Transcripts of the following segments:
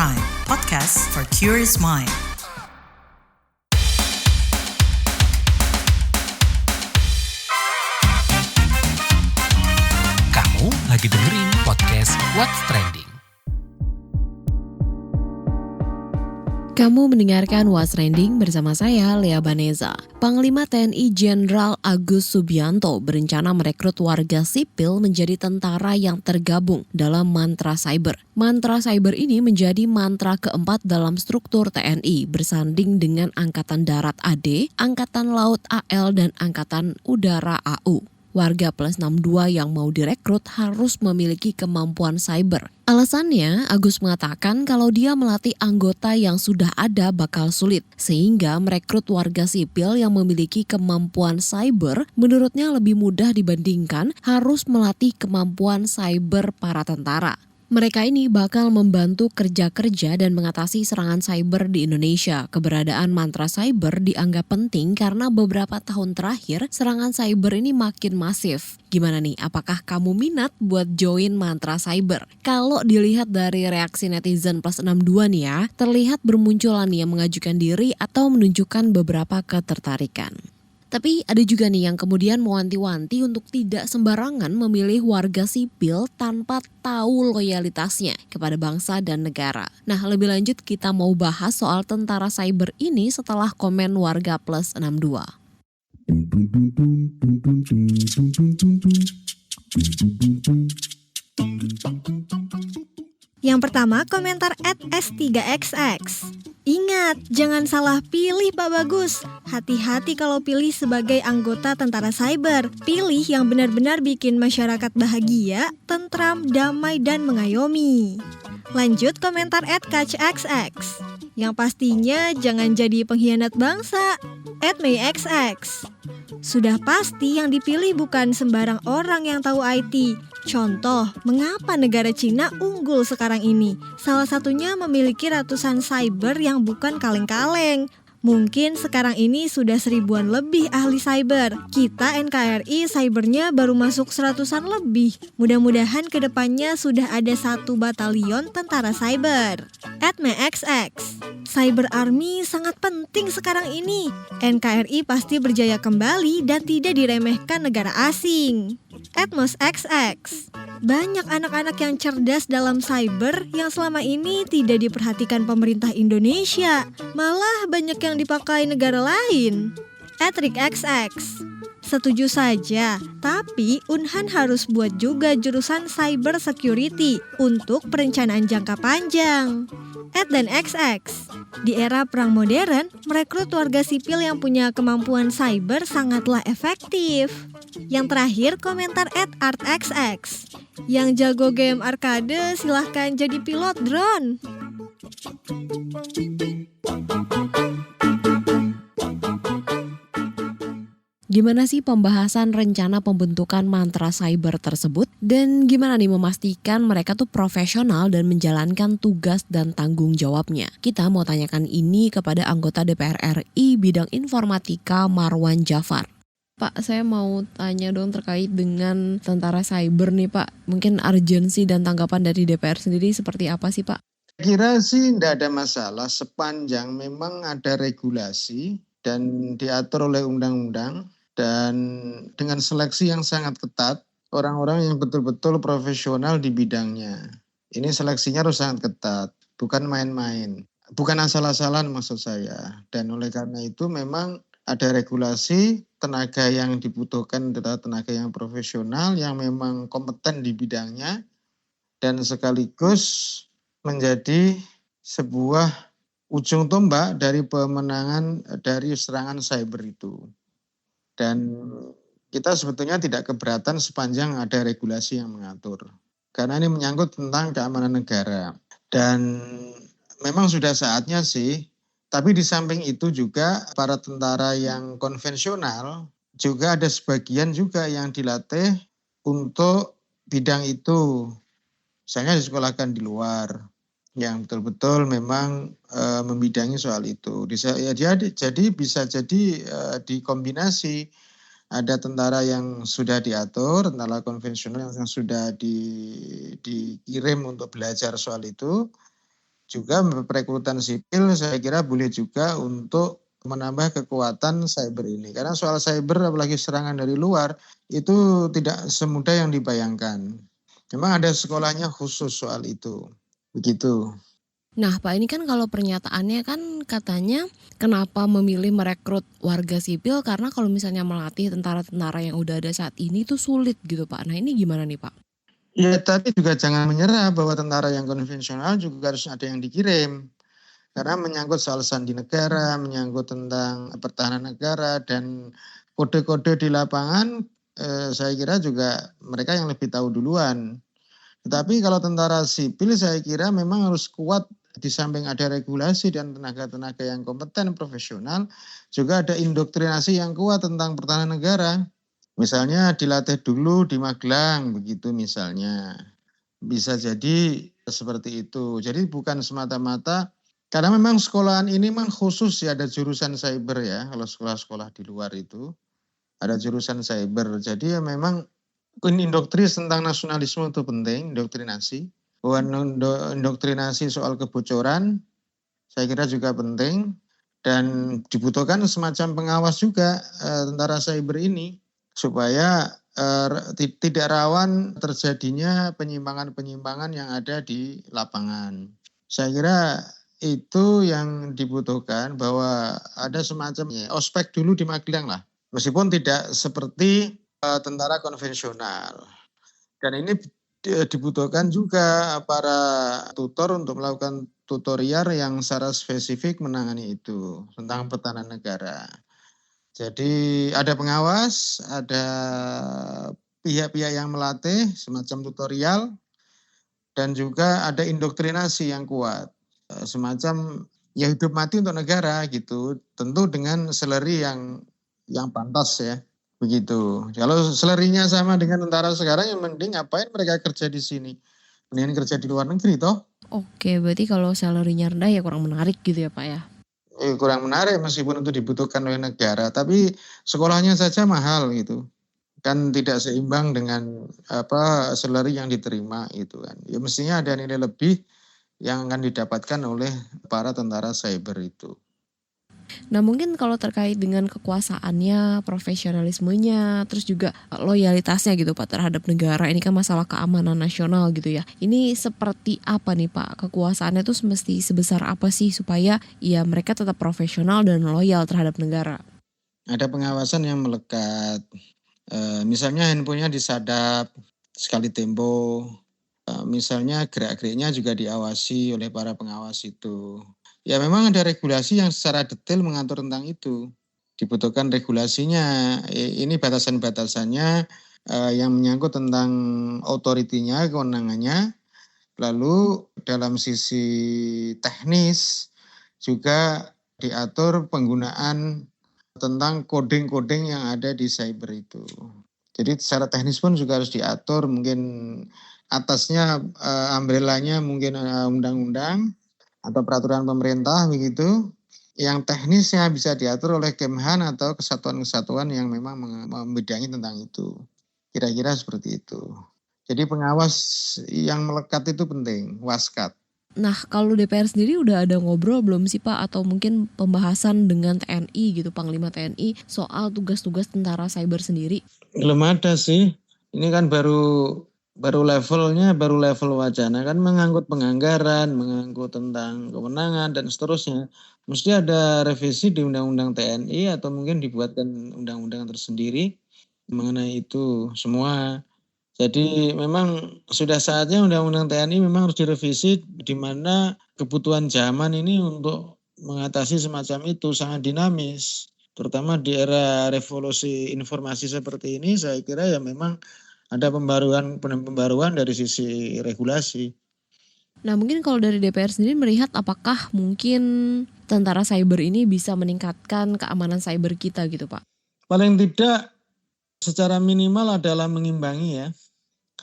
Prime, podcast for curious mind. Kamu lagi dengerin podcast What's Trending. Kamu mendengarkan What's Trending bersama saya, Lea Baneza. Panglima TNI Jenderal Agus Subianto berencana merekrut warga sipil menjadi tentara yang tergabung dalam mantra cyber. Mantra cyber ini menjadi mantra keempat dalam struktur TNI, bersanding dengan Angkatan Darat AD, Angkatan Laut AL, dan Angkatan Udara AU. Warga plus 62 yang mau direkrut harus memiliki kemampuan cyber. Alasannya, Agus mengatakan kalau dia melatih anggota yang sudah ada bakal sulit, sehingga merekrut warga sipil yang memiliki kemampuan cyber menurutnya lebih mudah dibandingkan harus melatih kemampuan cyber para tentara. Mereka ini bakal membantu kerja-kerja dan mengatasi serangan cyber di Indonesia. Keberadaan mantra cyber dianggap penting karena beberapa tahun terakhir serangan cyber ini makin masif. Gimana nih, apakah kamu minat buat join mantra cyber? Kalau dilihat dari reaksi netizen plus 62 nih ya, terlihat bermunculan nih yang mengajukan diri atau menunjukkan beberapa ketertarikan. Tapi ada juga nih yang kemudian mewanti-wanti untuk tidak sembarangan memilih warga sipil tanpa tahu loyalitasnya kepada bangsa dan negara. Nah, lebih lanjut kita mau bahas soal tentara cyber ini setelah komen warga plus 62. Yang pertama, komentar @S3XX. Ingat, jangan salah pilih Pak Bagus. Hati-hati kalau pilih sebagai anggota tentara cyber. Pilih yang benar-benar bikin masyarakat bahagia, tentram, damai, dan mengayomi. Lanjut komentar @KacXX. Yang pastinya jangan jadi pengkhianat bangsa. @MayXX. Sudah pasti yang dipilih bukan sembarang orang yang tahu IT. Contoh, mengapa negara Cina unggul sekarang ini? Salah satunya memiliki ratusan cyber yang bukan kaleng-kaleng. Mungkin sekarang ini sudah 1000-an lebih ahli cyber. Kita NKRI cybernya baru masuk 100-an lebih. Mudah-mudahan kedepannya sudah ada 1 batalion tentara cyber. @MXX. Cyber Army sangat penting sekarang ini. NKRI pasti berjaya kembali dan tidak diremehkan negara asing. @MosXX. Banyak anak-anak yang cerdas dalam cyber yang selama ini tidak diperhatikan pemerintah Indonesia. Malah banyak yang dipakai negara lain. @RickXX. Setuju saja, tapi Unhan harus buat juga jurusan cyber security untuk perencanaan jangka panjang. @DanXX. Di era perang modern, merekrut warga sipil yang punya kemampuan cyber sangatlah efektif. Yang terakhir, komentar @ArtXX. Yang jago game arcade silahkan jadi pilot drone. Gimana sih pembahasan rencana pembentukan mantra cyber tersebut? Dan gimana nih memastikan mereka tuh profesional dan menjalankan tugas dan tanggung jawabnya? Kita mau tanyakan ini kepada anggota DPR RI bidang informatika Marwan Jafar. Pak, saya mau tanya dong terkait dengan tentara cyber nih Pak. Mungkin urgensi dan tanggapan dari DPR sendiri seperti apa sih Pak? Kira sih tidak ada masalah sepanjang memang ada regulasi dan diatur oleh undang-undang dan dengan seleksi yang sangat ketat, orang-orang yang betul-betul profesional di bidangnya. Ini seleksinya harus sangat ketat, bukan main-main, bukan asal-asalan maksud saya. Dan oleh karena itu memang ada regulasi, tenaga yang dibutuhkan adalah tenaga yang profesional, yang memang kompeten di bidangnya, dan sekaligus menjadi sebuah ujung tombak dari pemenangan dari serangan cyber itu. Dan kita sebetulnya tidak keberatan sepanjang ada regulasi yang mengatur. Karena ini menyangkut tentang keamanan negara. Dan memang sudah saatnya sih, tapi di samping itu juga para tentara yang konvensional juga ada sebagian juga yang dilatih untuk bidang itu. Misalnya disekolahkan di luar, yang betul-betul memang membidangi soal itu. Jadi bisa jadi dikombinasi, ada tentara yang sudah diatur, tentara konvensional yang sudah dikirim untuk belajar soal itu, Juga perekrutan sipil saya kira boleh juga untuk menambah kekuatan cyber ini. Karena soal cyber apalagi serangan dari luar itu tidak semudah yang dibayangkan. Memang ada sekolahnya khusus soal itu. Begitu. Nah Pak, ini kan kalau pernyataannya kan katanya kenapa memilih merekrut warga sipil karena kalau misalnya melatih tentara-tentara yang udah ada saat ini tuh sulit gitu Pak. Nah ini gimana nih Pak? Ya, tapi juga jangan menyerah bahwa tentara yang konvensional juga harus ada yang dikirim. Karena menyangkut soal sandi negara, menyangkut tentang pertahanan negara, dan kode-kode di lapangan, saya kira juga mereka yang lebih tahu duluan. Tetapi kalau tentara sipil saya kira memang harus kuat, di samping ada regulasi dan tenaga-tenaga yang kompeten, profesional, juga ada indoktrinasi yang kuat tentang pertahanan negara. Misalnya dilatih dulu di Magelang, begitu misalnya. Bisa jadi seperti itu. Jadi bukan semata-mata, karena memang sekolahan ini memang khusus ya, ada jurusan cyber ya, kalau sekolah-sekolah di luar itu ada jurusan cyber. Jadi ya memang indoktrinasi tentang nasionalisme itu penting, indoktrinasi. Bahwa indoktrinasi soal kebocoran saya kira juga penting, dan dibutuhkan semacam pengawas juga tentara cyber ini supaya tidak rawan terjadinya penyimpangan-penyimpangan yang ada di lapangan. Saya kira itu yang dibutuhkan, bahwa ada semacam ospek dulu di Magelang lah. Meskipun tidak seperti tentara konvensional. Dan ini dibutuhkan juga para tutor untuk melakukan tutorial yang secara spesifik menangani itu tentang pertahanan negara. Jadi ada pengawas, ada pihak-pihak yang melatih semacam tutorial, dan juga ada indoktrinasi yang kuat. Semacam ya hidup mati untuk negara gitu. Tentu dengan salary yang pantas ya. Begitu. Kalau salary-nya sama dengan tentara sekarang, yang mending ngapain mereka kerja di sini? Mendingan kerja di luar negeri toh. Oke, berarti kalau salary-nya rendah ya kurang menarik gitu ya Pak ya? Kurang menarik meskipun itu dibutuhkan oleh negara, tapi sekolahnya saja mahal gitu. Kan tidak seimbang dengan salary yang diterima gitu kan. Ya mestinya ada nilai lebih yang akan didapatkan oleh para tentara cyber itu. Nah mungkin kalau terkait dengan kekuasaannya, profesionalismenya, terus juga loyalitasnya gitu Pak terhadap negara, ini kan masalah keamanan nasional gitu ya. Ini seperti apa nih Pak, kekuasaannya tuh mesti sebesar apa sih supaya ya mereka tetap profesional dan loyal terhadap negara? Ada pengawasan yang melekat, misalnya handphonenya disadap sekali tempo, misalnya gerak-geriknya juga diawasi oleh para pengawas itu. Ya memang ada regulasi yang secara detail mengatur tentang itu. Dibutuhkan regulasinya, ini batasan-batasannya yang menyangkut tentang otoritinya, kewenangannya. Lalu dalam sisi teknis juga diatur penggunaan tentang coding-coding yang ada di cyber itu. Jadi secara teknis pun juga harus diatur, mungkin atasnya umbrellanya mungkin undang-undang atau peraturan pemerintah begitu. Yang teknisnya bisa diatur oleh Kemhan atau kesatuan-kesatuan yang memang membidangi tentang itu. Kira-kira seperti itu. Jadi pengawas yang melekat itu penting, waskat. Nah kalau DPR sendiri udah ada ngobrol belum sih Pak, atau mungkin pembahasan dengan TNI gitu, Panglima TNI soal tugas-tugas tentara cyber sendiri? Belum ada sih. Ini kan baru level wacana, kan mengangkut penganggaran, mengangkut tentang kewenangan dan seterusnya. Mesti ada revisi di Undang-Undang TNI atau mungkin dibuatkan undang-undang tersendiri mengenai itu semua. Jadi memang sudah saatnya Undang-Undang TNI memang harus direvisi, di mana kebutuhan zaman ini untuk mengatasi semacam itu sangat dinamis. Terutama di era revolusi informasi seperti ini, saya kira ya memang ada pembaruan dari sisi regulasi. Nah mungkin kalau dari DPR sendiri melihat apakah mungkin tentara cyber ini bisa meningkatkan keamanan cyber kita gitu Pak? Paling tidak secara minimal adalah mengimbangi ya,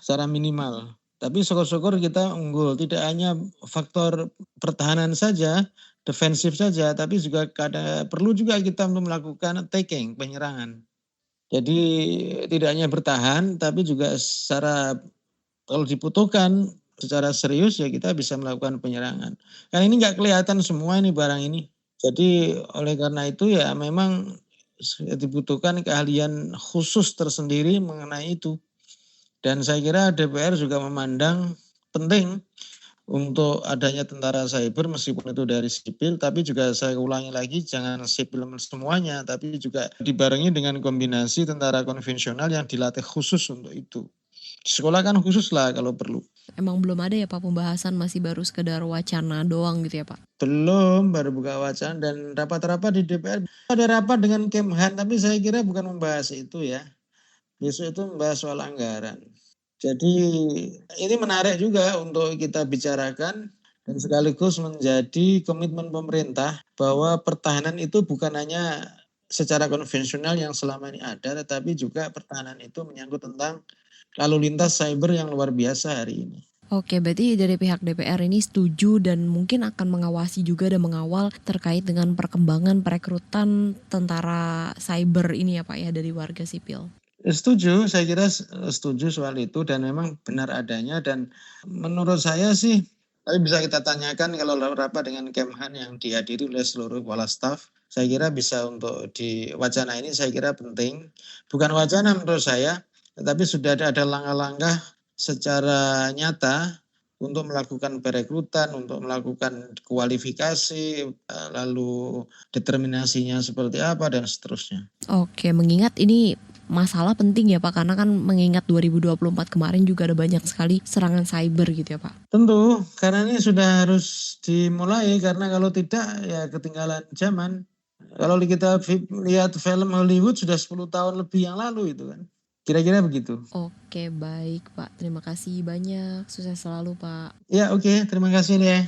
secara minimal. Tapi syukur-syukur kita unggul, tidak hanya faktor pertahanan saja, defensif saja, tapi juga perlu juga kita untuk melakukan attacking, penyerangan. Jadi tidak hanya bertahan, tapi juga secara kalau dibutuhkan secara serius ya kita bisa melakukan penyerangan. Kan ini nggak kelihatan semua ini barang ini. Jadi oleh karena itu ya memang dibutuhkan keahlian khusus tersendiri mengenai itu. Dan saya kira DPR juga memandang penting untuk adanya tentara cyber meskipun itu dari sipil, tapi juga saya ulangi lagi jangan sipil semuanya, tapi juga dibarengi dengan kombinasi tentara konvensional yang dilatih khusus untuk itu. Di sekolah kan khusus lah kalau perlu. Emang belum ada ya Pak pembahasan, masih baru sekedar wacana doang gitu ya Pak? Belum, baru buka wacana dan rapat-rapat di DPR. Ada rapat dengan Kemhan, tapi saya kira bukan membahas itu ya. Besok itu membahas soal anggaran. Jadi ini menarik juga untuk kita bicarakan dan sekaligus menjadi komitmen pemerintah bahwa pertahanan itu bukan hanya secara konvensional yang selama ini ada, tetapi juga pertahanan itu menyangkut tentang lalu lintas cyber yang luar biasa hari ini. Oke, berarti dari pihak DPR ini setuju dan mungkin akan mengawasi juga dan mengawal terkait dengan perkembangan perekrutan tentara cyber ini ya Pak ya dari warga sipil. Setuju, saya kira setuju soal itu dan memang benar adanya dan menurut saya sih, tapi bisa kita tanyakan kalau rapat dengan Kemhan yang dihadiri oleh seluruh kepala staf, saya kira bisa untuk di wacana ini saya kira penting. Bukan wacana menurut saya, tetapi sudah ada langkah-langkah secara nyata untuk melakukan perekrutan, untuk melakukan kualifikasi, lalu determinasinya seperti apa dan seterusnya. Oke, mengingat ini masalah penting ya Pak, karena kan mengingat 2024 kemarin juga ada banyak sekali serangan cyber gitu ya Pak. Tentu, karena ini sudah harus dimulai, karena kalau tidak ya ketinggalan zaman. Kalau kita lihat film Hollywood sudah 10 tahun lebih yang lalu itu kan. Kira-kira begitu. Oke, baik Pak. Terima kasih banyak. Sukses selalu Pak. Ya oke, terima kasih nih.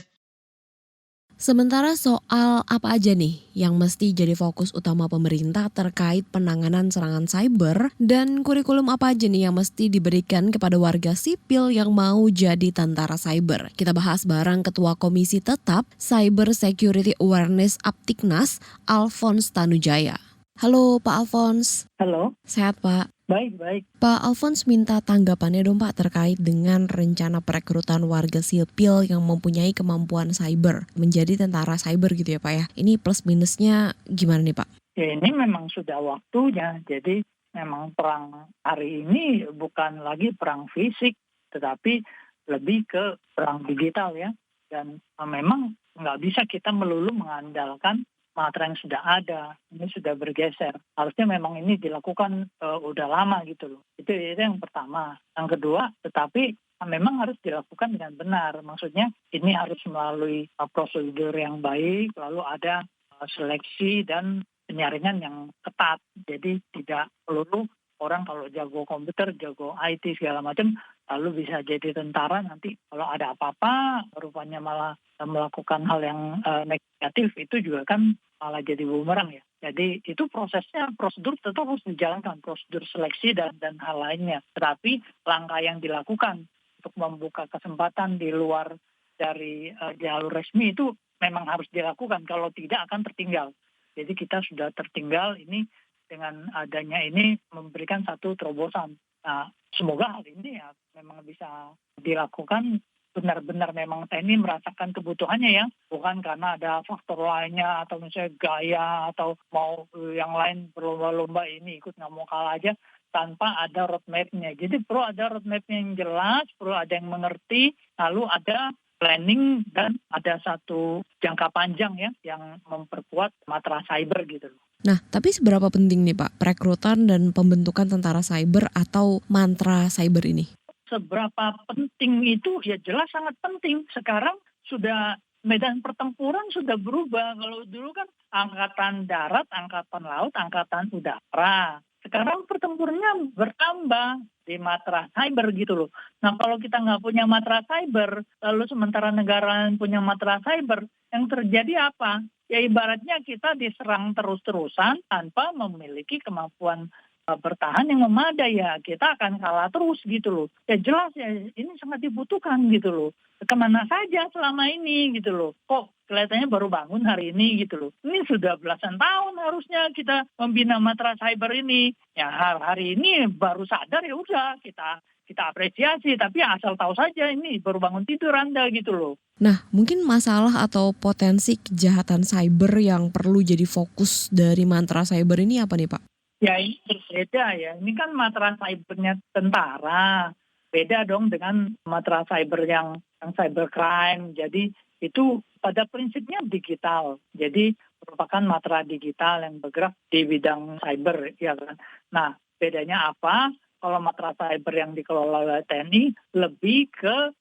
Sementara soal apa aja nih yang mesti jadi fokus utama pemerintah terkait penanganan serangan cyber dan kurikulum apa aja nih yang mesti diberikan kepada warga sipil yang mau jadi tentara cyber. Kita bahas bareng Ketua Komisi Tetap Cyber Security Awareness Aptiknas, Alphonse Tanujaya. Halo Pak Alphonse. Halo, Sehat Pak? baik. Pak Alphonse minta tanggapannya dong Pak terkait dengan rencana perekrutan warga sipil yang mempunyai kemampuan cyber menjadi tentara cyber gitu ya Pak ya. Ini plus minusnya gimana nih Pak? Ya ini memang sudah waktunya. Jadi memang perang hari ini bukan lagi perang fisik, tetapi lebih ke perang digital ya. Dan memang nggak bisa kita melulu mengandalkan materi yang sudah ada, ini sudah bergeser. Harusnya memang ini dilakukan udah lama gitu loh. Itu yang pertama. Yang kedua, tetapi memang harus dilakukan dengan benar. Maksudnya ini harus melalui prosedur yang baik, lalu ada seleksi dan penyaringan yang ketat. Jadi tidak melulu orang kalau jago komputer, jago IT segala macam, lalu bisa jadi tentara, nanti kalau ada apa-apa rupanya malah melakukan hal yang negatif, itu juga kan malah jadi bumerang ya. Jadi itu prosedur tetap harus dijalankan, prosedur seleksi dan hal lainnya. Tetapi langkah yang dilakukan untuk membuka kesempatan di luar dari jalur resmi itu memang harus dilakukan, kalau tidak akan tertinggal. Jadi kita sudah tertinggal, ini dengan adanya ini memberikan satu terobosan. Nah, semoga hal ini ya memang bisa dilakukan benar-benar memang TNI merasakan kebutuhannya ya, bukan karena ada faktor lainnya atau misalnya gaya atau mau yang lain berlomba-lomba ini ikut nggak mau kalah aja tanpa ada roadmap-nya. Jadi perlu ada roadmap yang jelas, perlu ada yang mengerti, lalu ada planning dan ada satu jangka panjang ya yang memperkuat matra cyber gitu loh. Nah, tapi seberapa penting nih Pak perekrutan dan pembentukan tentara cyber atau mantra cyber ini? Seberapa penting itu ya jelas sangat penting. Sekarang sudah medan pertempuran sudah berubah. Kalau dulu kan angkatan darat, angkatan laut, angkatan udara. Sekarang pertempurannya bertambah di matra cyber gitu loh. Nah kalau kita nggak punya matra cyber, lalu sementara negara yang punya matra cyber, yang terjadi apa? Ya ibaratnya kita diserang terus-terusan tanpa memiliki kemampuan bertahan yang memadai, ya kita akan kalah terus gitu loh. Ya jelas ya ini sangat dibutuhkan gitu loh. Kemana saja selama ini gitu loh. Kok kelihatannya baru bangun hari ini gitu loh. Ini sudah belasan tahun harusnya kita membina matra cyber ini. Ya hari ini baru sadar, ya udah kita kita apresiasi, tapi asal tahu saja ini baru bangun tidur Anda gitu loh. Nah, mungkin masalah atau potensi kejahatan cyber yang perlu jadi fokus dari Matra Cyber ini apa nih Pak? Ya ini berbeda ya, ini kan matra cybernya tentara, beda dong dengan matra cyber yang cybercrime. Jadi itu pada prinsipnya digital, jadi merupakan matra digital yang bergerak di bidang cyber, ya kan. Nah, bedanya apa? Kalau matra cyber yang dikelola oleh TNI lebih ke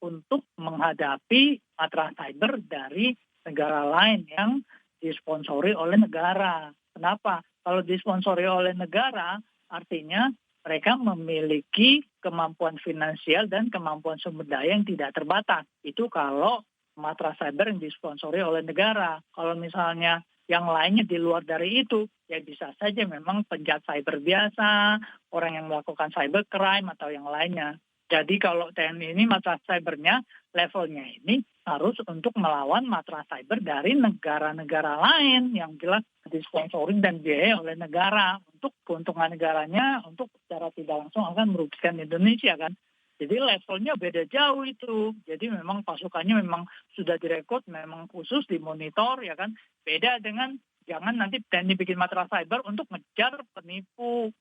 untuk menghadapi matra cyber dari negara lain yang disponsori oleh negara. Kenapa? Kalau disponsori oleh negara, artinya mereka memiliki kemampuan finansial dan kemampuan sumber daya yang tidak terbatas. Itu kalau matra cyber yang disponsori oleh negara. Kalau misalnya yang lainnya di luar dari itu, ya bisa saja memang penjahat cyber biasa, orang yang melakukan cybercrime atau yang lainnya. Jadi kalau TNI ini matra cybernya levelnya ini harus untuk melawan matra cyber dari negara-negara lain yang jelas disponsori dan biaya oleh negara. Untuk keuntungan negaranya, untuk secara tidak langsung akan merugikan Indonesia kan. Jadi levelnya beda jauh itu. Jadi memang pasukannya memang sudah direkrut, memang khusus dimonitor ya kan. Beda dengan jangan nanti TNI bikin matra cyber untuk ngejar penipu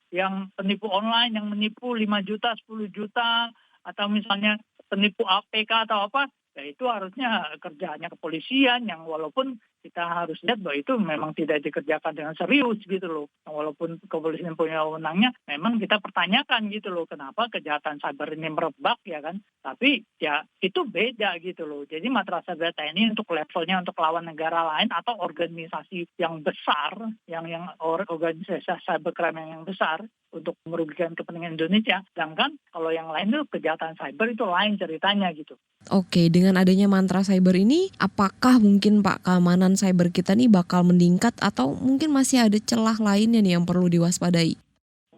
online yang menipu 5 juta, 10 juta, atau misalnya penipu APK atau apa, ya itu harusnya kerjaannya kepolisian yang walaupun kita harus lihat bahwa itu memang tidak dikerjakan dengan serius gitu loh. Walaupun kepolisian punya wewenangnya, memang kita pertanyakan gitu loh, kenapa kejahatan cyber ini merebak ya kan. Tapi ya itu beda gitu loh. Jadi matra cyber TNI untuk levelnya untuk lawan negara lain atau organisasi yang besar, yang organisasi cybercrime yang besar untuk merugikan kepentingan Indonesia. Sedangkan kalau yang lain itu kejahatan cyber itu lain ceritanya gitu. Oke, dengan adanya Matra Cyber ini, apakah mungkin Pak keamanan cyber kita nih bakal meningkat atau mungkin masih ada celah lainnya nih yang perlu diwaspadai?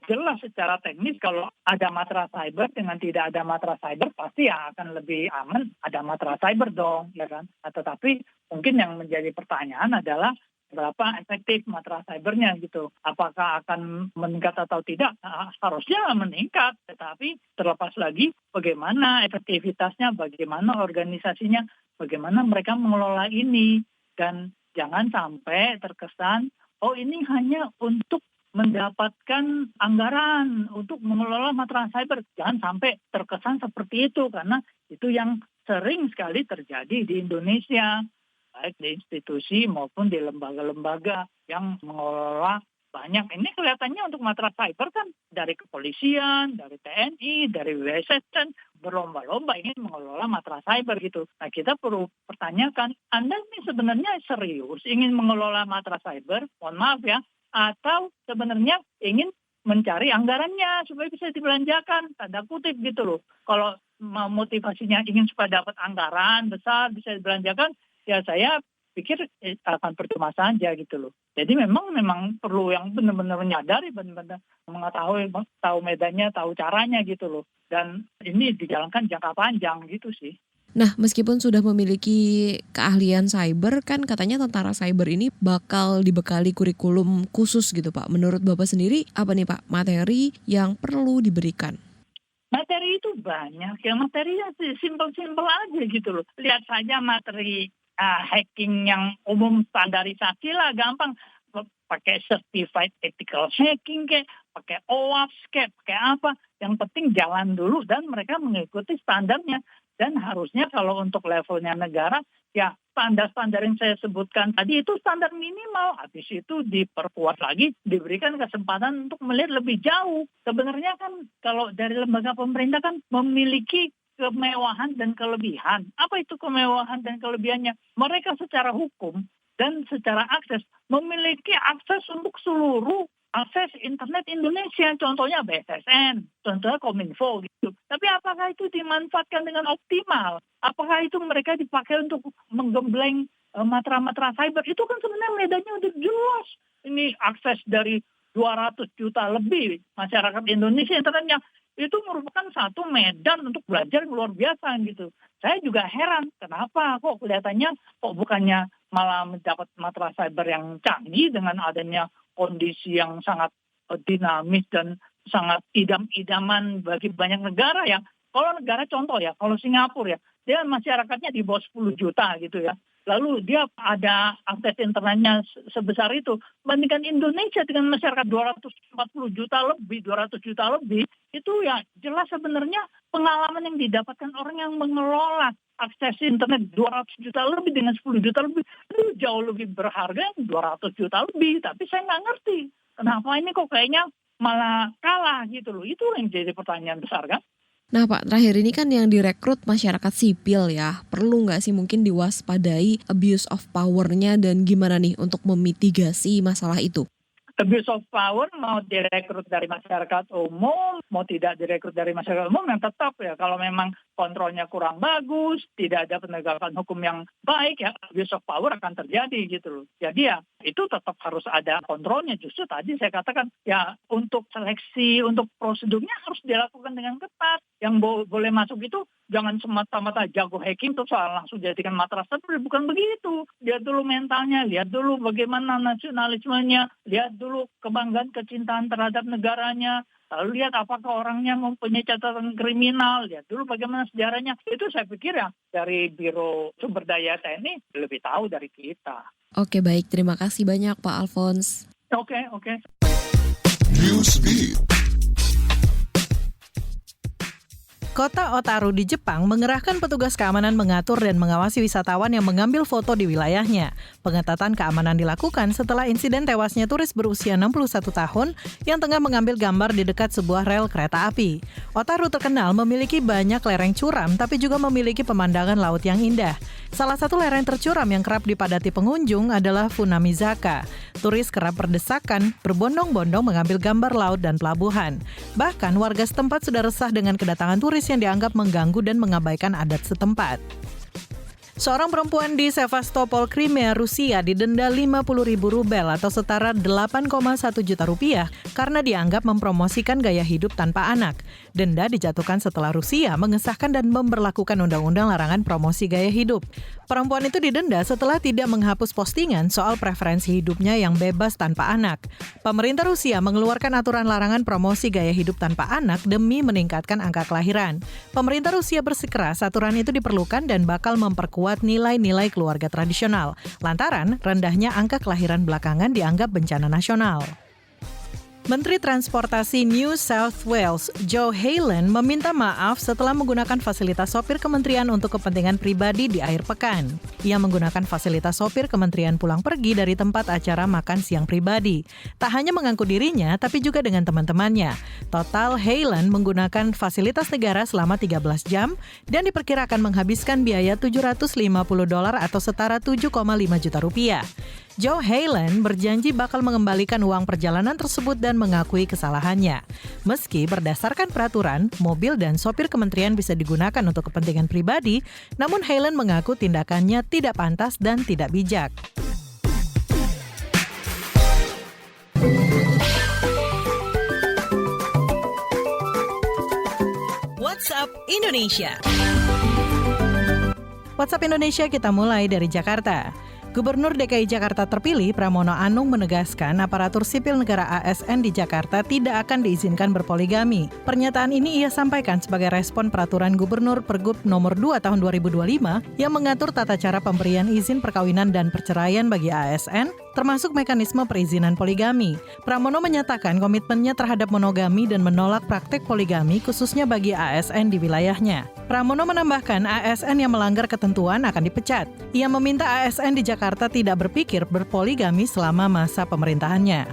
Jelas secara teknis kalau ada matra cyber dengan tidak ada matra cyber pasti ya akan lebih aman ada matra cyber dong, ya kan? Tetapi mungkin yang menjadi pertanyaan adalah berapa efektif matra cybernya gitu. Apakah akan meningkat atau tidak? Harusnya meningkat, tetapi terlepas lagi bagaimana efektivitasnya, bagaimana organisasinya, bagaimana mereka mengelola ini. Dan jangan sampai terkesan, oh ini hanya untuk mendapatkan anggaran untuk mengelola matra cyber. Jangan sampai terkesan seperti itu, karena itu yang sering sekali terjadi di Indonesia, baik di institusi maupun di lembaga-lembaga yang mengelola banyak. Ini kelihatannya untuk matra cyber kan dari kepolisian, dari TNI, dari WSSN berlomba-lomba ingin mengelola matra cyber gitu. Nah kita perlu pertanyakan, Anda ini sebenarnya serius ingin mengelola matra cyber, mohon maaf ya, atau sebenarnya ingin mencari anggarannya supaya bisa dibelanjakan, tanda kutip gitu loh. Kalau motivasinya ingin supaya dapat anggaran besar, bisa dibelanjakan, ya saya pikir akan percuma saja gitu loh. Jadi memang perlu yang benar-benar menyadari, benar-benar mengetahui, tahu medannya, tahu caranya gitu loh. Dan ini dijalankan jangka panjang gitu sih. Nah, meskipun sudah memiliki keahlian cyber, kan katanya tentara cyber ini bakal dibekali kurikulum khusus gitu Pak. Menurut Bapak sendiri, apa nih Pak materi yang perlu diberikan? Materi itu banyak, ya materinya simpel-simpel aja gitu loh. Lihat saja materi hacking yang umum standarisasi lah, gampang. Pakai certified ethical hacking kayak, pakai OWASP kayak, pakai apa. Yang penting jalan dulu dan mereka mengikuti standarnya. Dan harusnya kalau untuk levelnya negara, ya standar-standar yang saya sebutkan tadi itu standar minimal. Habis itu diperkuat lagi, diberikan kesempatan untuk melihat lebih jauh. Sebenarnya kan kalau dari lembaga pemerintah kan memiliki kemewahan dan kelebihan. Apa itu kemewahan dan kelebihannya? Mereka secara hukum dan secara akses memiliki akses untuk seluruh akses internet Indonesia. Contohnya BSSN, contohnya Kominfo gitu. Tapi apakah itu dimanfaatkan dengan optimal? Apakah itu mereka dipakai untuk menggembleng matra-matra cyber? Itu kan sebenarnya medannya udah jelas. Ini akses dari 200 juta lebih masyarakat Indonesia internetnya. Itu merupakan satu medan untuk belajar luar biasa gitu. Saya juga heran, kenapa kok kelihatannya kok bukannya malah mendapat matra cyber yang canggih dengan adanya kondisi yang sangat dinamis dan sangat idam-idaman bagi banyak negara ya. Kalau negara contoh ya, kalau Singapura ya, dia masyarakatnya di bawah 10 juta gitu ya. Lalu dia ada akses internetnya sebesar itu. Bandingkan Indonesia dengan masyarakat 240 juta lebih, 200 juta lebih, itu ya jelas sebenarnya pengalaman yang didapatkan orang yang mengelola akses internet 200 juta lebih dengan 10 juta lebih, itu jauh lebih berharga 200 juta lebih. Tapi saya nggak ngerti, kenapa ini kok kayaknya malah kalah gitu loh. Itu yang jadi pertanyaan besar kan. Nah Pak, terakhir ini kan yang direkrut masyarakat sipil ya. Perlu nggak sih mungkin diwaspadai abuse of power-nya dan gimana nih untuk memitigasi masalah itu? Abuse of power mau direkrut dari masyarakat umum, mau tidak direkrut dari masyarakat umum, yang tetap ya kalau memang kontrolnya kurang bagus, tidak ada penegakan hukum yang baik ya abuse of power akan terjadi gitu loh. Jadi ya itu tetap harus ada kontrolnya. Justru tadi saya katakan ya untuk seleksi, untuk prosedurnya harus dilakukan dengan ketat. Yang boleh masuk itu jangan semata-mata jago hacking terus langsung jadikan matras. Tapi bukan begitu. Lihat dulu mentalnya, lihat dulu bagaimana nasionalismenya, lihat dulu kebanggaan kecintaan terhadap negaranya. Lalu lihat apakah orangnya mempunyai catatan kriminal, lihat dulu bagaimana sejarahnya. Itu saya pikir ya dari Biro Sumber Daya TNI lebih tahu dari kita. Oke baik, terima kasih banyak Pak Alphonse. Oke. Newsbeat. Kota Otaru di Jepang mengerahkan petugas keamanan mengatur dan mengawasi wisatawan yang mengambil foto di wilayahnya. Pengetatan keamanan dilakukan setelah insiden tewasnya turis berusia 61 tahun yang tengah mengambil gambar di dekat sebuah rel kereta api. Otaru terkenal memiliki banyak lereng curam tapi juga memiliki pemandangan laut yang indah. Salah satu lereng tercuram yang kerap dipadati pengunjung adalah Funamizaka. Turis kerap berdesakan, berbondong-bondong mengambil gambar laut dan pelabuhan. Bahkan warga setempat sudah resah dengan kedatangan turis yang dianggap mengganggu dan mengabaikan adat setempat. Seorang perempuan di Sevastopol, Crimea, Rusia didenda 50.000 rubel atau setara 8,1 juta rupiah karena dianggap mempromosikan gaya hidup tanpa anak. Denda dijatuhkan setelah Rusia mengesahkan dan memberlakukan undang-undang larangan promosi gaya hidup. Perempuan itu didenda setelah tidak menghapus postingan soal preferensi hidupnya yang bebas tanpa anak. Pemerintah Rusia mengeluarkan aturan larangan promosi gaya hidup tanpa anak demi meningkatkan angka kelahiran. Pemerintah Rusia bersikeras aturan itu diperlukan dan bakal memperkuat nilai-nilai keluarga tradisional. Lantaran rendahnya angka kelahiran belakangan dianggap bencana nasional. Menteri Transportasi New South Wales, Joe Halen, meminta maaf setelah menggunakan fasilitas sopir kementerian untuk kepentingan pribadi di akhir pekan. Ia menggunakan fasilitas sopir kementerian pulang pergi dari tempat acara makan siang pribadi. Tak hanya mengangkut dirinya, tapi juga dengan teman-temannya. Total, Halen menggunakan fasilitas negara selama 13 jam dan diperkirakan menghabiskan biaya $750 atau setara 7,5 juta rupiah. Joe Halen berjanji bakal mengembalikan uang perjalanan tersebut dan mengakui kesalahannya. Meski berdasarkan peraturan, mobil dan sopir kementerian bisa digunakan untuk kepentingan pribadi, namun Halen mengaku tindakannya tidak pantas dan tidak bijak. WhatsApp Indonesia. WhatsApp Indonesia kita mulai dari Jakarta. Gubernur DKI Jakarta terpilih Pramono Anung menegaskan aparatur sipil negara ASN di Jakarta tidak akan diizinkan berpoligami. Pernyataan ini ia sampaikan sebagai respon peraturan Gubernur Pergub nomor 2 tahun 2025 yang mengatur tata cara pemberian izin perkawinan dan perceraian bagi ASN, termasuk mekanisme perizinan poligami. Pramono menyatakan komitmennya terhadap monogami dan menolak praktik poligami khususnya bagi ASN di wilayahnya. Pramono menambahkan ASN yang melanggar ketentuan akan dipecat. Ia meminta ASN di Jakarta tidak berpikir berpoligami selama masa pemerintahannya.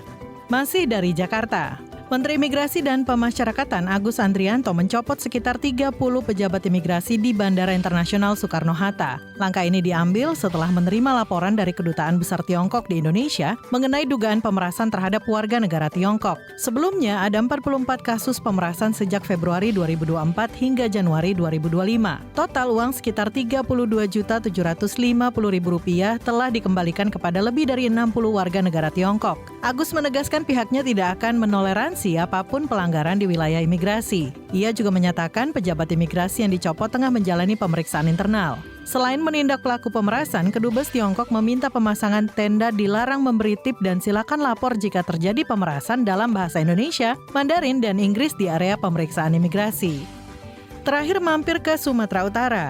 Masih dari Jakarta, Menteri Imigrasi dan Pemasyarakatan Agus Andrianto mencopot sekitar 30 pejabat imigrasi di Bandara Internasional Soekarno-Hatta. Langkah ini diambil setelah menerima laporan dari Kedutaan Besar Tiongkok di Indonesia mengenai dugaan pemerasan terhadap warga negara Tiongkok. Sebelumnya ada 44 kasus pemerasan sejak Februari 2024 hingga Januari 2025. Total uang sekitar Rp32.750.000 telah dikembalikan kepada lebih dari 60 warga negara Tiongkok. Agus menegaskan pihaknya tidak akan menoleransi siapapun pelanggaran di wilayah imigrasi. Ia juga menyatakan pejabat imigrasi yang dicopot tengah menjalani pemeriksaan internal. Selain menindak pelaku pemerasan, Kedubes Tiongkok meminta pemasangan tenda dilarang memberi tip dan silakan lapor jika terjadi pemerasan dalam bahasa Indonesia, Mandarin, dan Inggris di area pemeriksaan imigrasi. Terakhir mampir ke Sumatera Utara.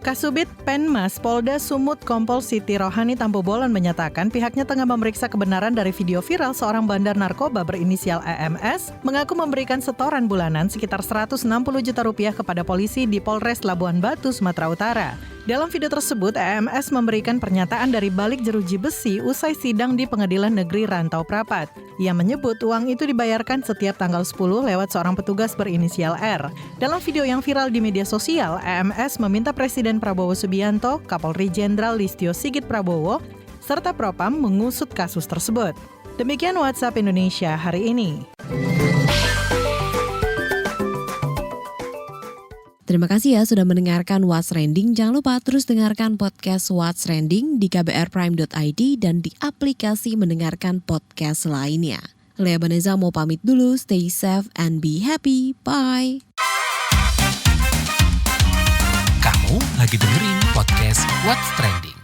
Kasubit Penmas Polda Sumut Kompol Siti Rohani Tambobolon menyatakan pihaknya tengah memeriksa kebenaran dari video viral seorang bandar narkoba berinisial EMS mengaku memberikan setoran bulanan sekitar 160 juta rupiah kepada polisi di Polres Labuan Batu, Sumatera Utara. Dalam video tersebut, EMS memberikan pernyataan dari balik jeruji besi usai sidang di Pengadilan Negeri Rantau Prapat. Ia menyebut uang itu dibayarkan setiap tanggal 10 lewat seorang petugas berinisial R. Dalam video yang viral di media sosial, EMS meminta Presiden Prabowo Subianto, Kapolri Jenderal Listio Sigit Prabowo, serta Propam mengusut kasus tersebut. Demikian WhatsApp Indonesia hari ini. Terima kasih ya sudah mendengarkan What's Trending. Jangan lupa terus dengarkan podcast What's Trending di kbrprime.id dan di aplikasi mendengarkan podcast lainnya. Lea Baneza mau pamit dulu, stay safe and be happy. Bye! Kamu lagi dengerin podcast What's Trending.